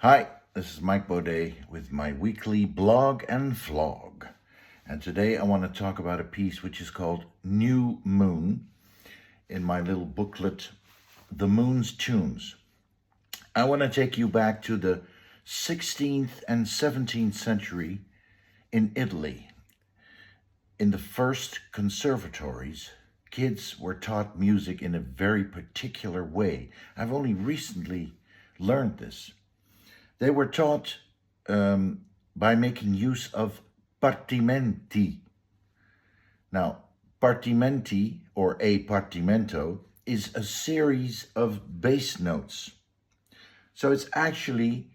Hi, this is Mike Baudet with my weekly blog and vlog. And today I want to talk about a piece which is called New Moon in my little booklet, The Moon's Tunes. I want to take you back to the 16th and 17th century in Italy. In the first conservatories, kids were taught music in a very particular way. I've only recently learned this. They were taught by making use of partimenti. Now, partimenti, or a partimento, is a series of bass notes. So it's actually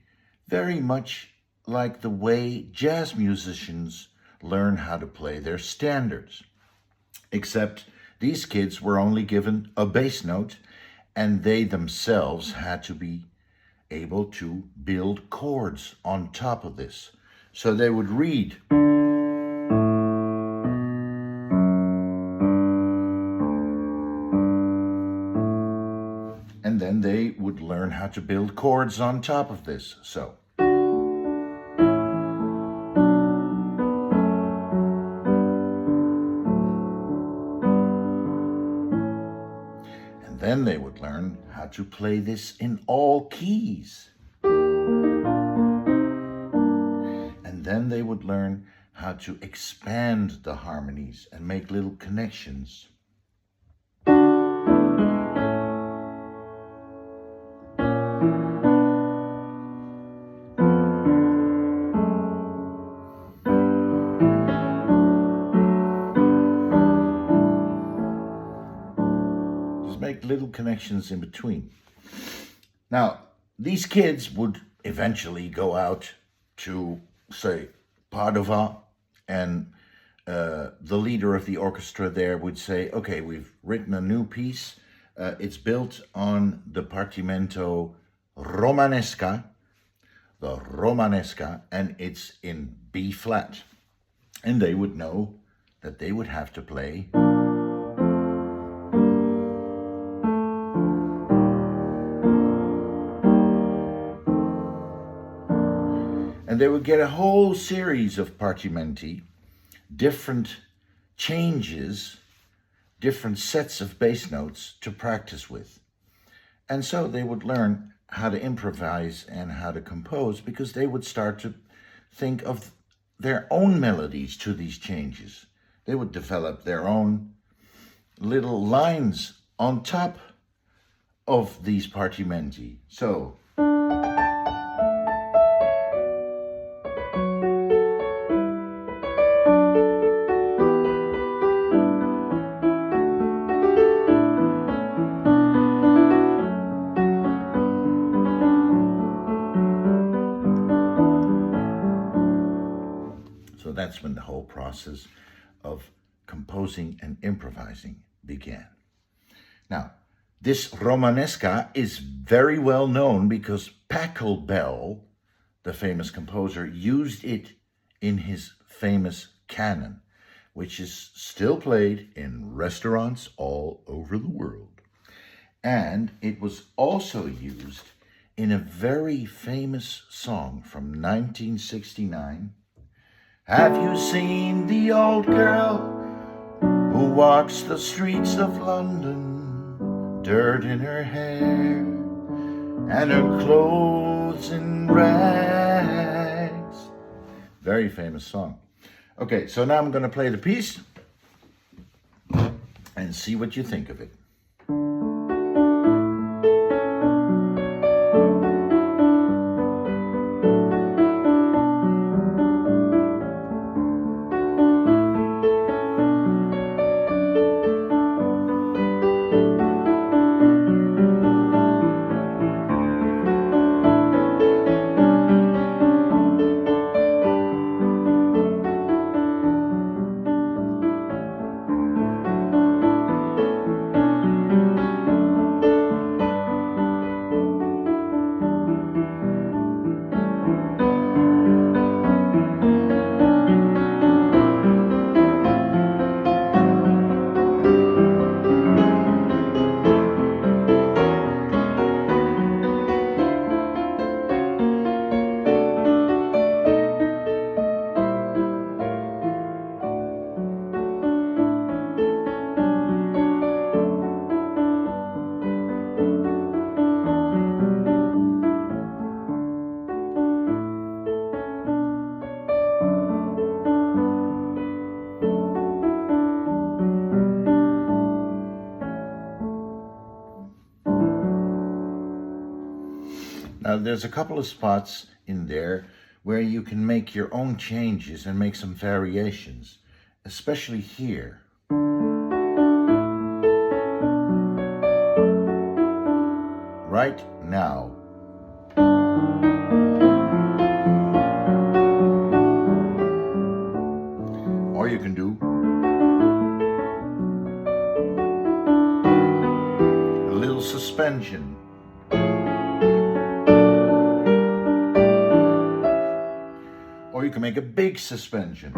very much like the way jazz musicians learn how to play their standards. Except these kids were only given a bass note, and they themselves had to be able to build chords on top of this. So they would read and then they would learn how to build chords on top of this. So and then they would learn how to play this in all keys. And then they would learn how to expand the harmonies and make little connections. Just make little connections in between. Now, these kids would eventually go out to, say, Padova, and the leader of the orchestra there would say, okay, we've written a new piece. It's built on the Partimento Romanesca, and it's in B flat. And they would know that they would have to play and they would get a whole series of partimenti, different changes, different sets of bass notes to practice with. And so they would learn how to improvise and how to compose, because they would start to think of their own melodies to these changes. They would develop their own little lines on top of these partimenti. So that's when the whole process of composing and improvising began. Now, this Romanesca is very well known because Pachelbel, the famous composer, used it in his famous canon, which is still played in restaurants all over the world. And it was also used in a very famous song from 1969. Have you seen the old girl who walks the streets of London? Dirt in her hair and her clothes in rags. Very famous song. Okay, so now I'm going to play the piece and see what you think of it. There's a couple of spots in there where you can make your own changes and make some variations, especially here. Right now. Or you can do a little suspension. Or you can make a big suspension.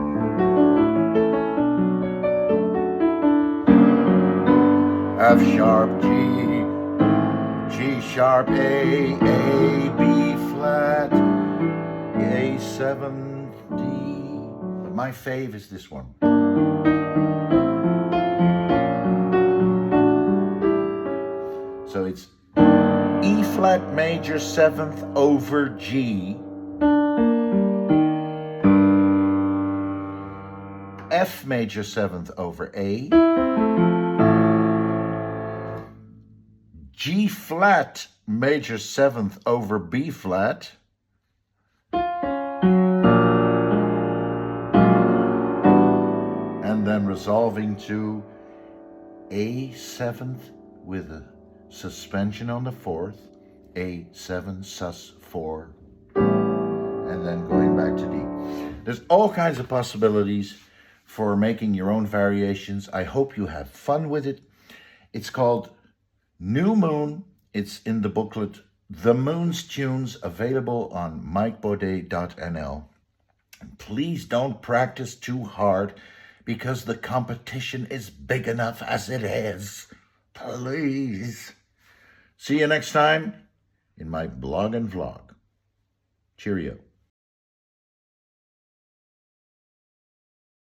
F sharp, G, G sharp, A, B flat, A7, D. My fave is this one. So it's E flat major 7th over G, F major 7th over A, G flat major 7th over B flat, and then resolving to A7th with a suspension on the 4th, A7 sus 4, and then going back to D. There's all kinds of possibilities for making your own variations. I hope you have fun with it. It's called New Moon. It's in the booklet The Moon's Tunes, available on mikebaudet.nl. Please don't practice too hard because the competition is big enough as it is. Please. See you next time in my blog and vlog. Cheerio.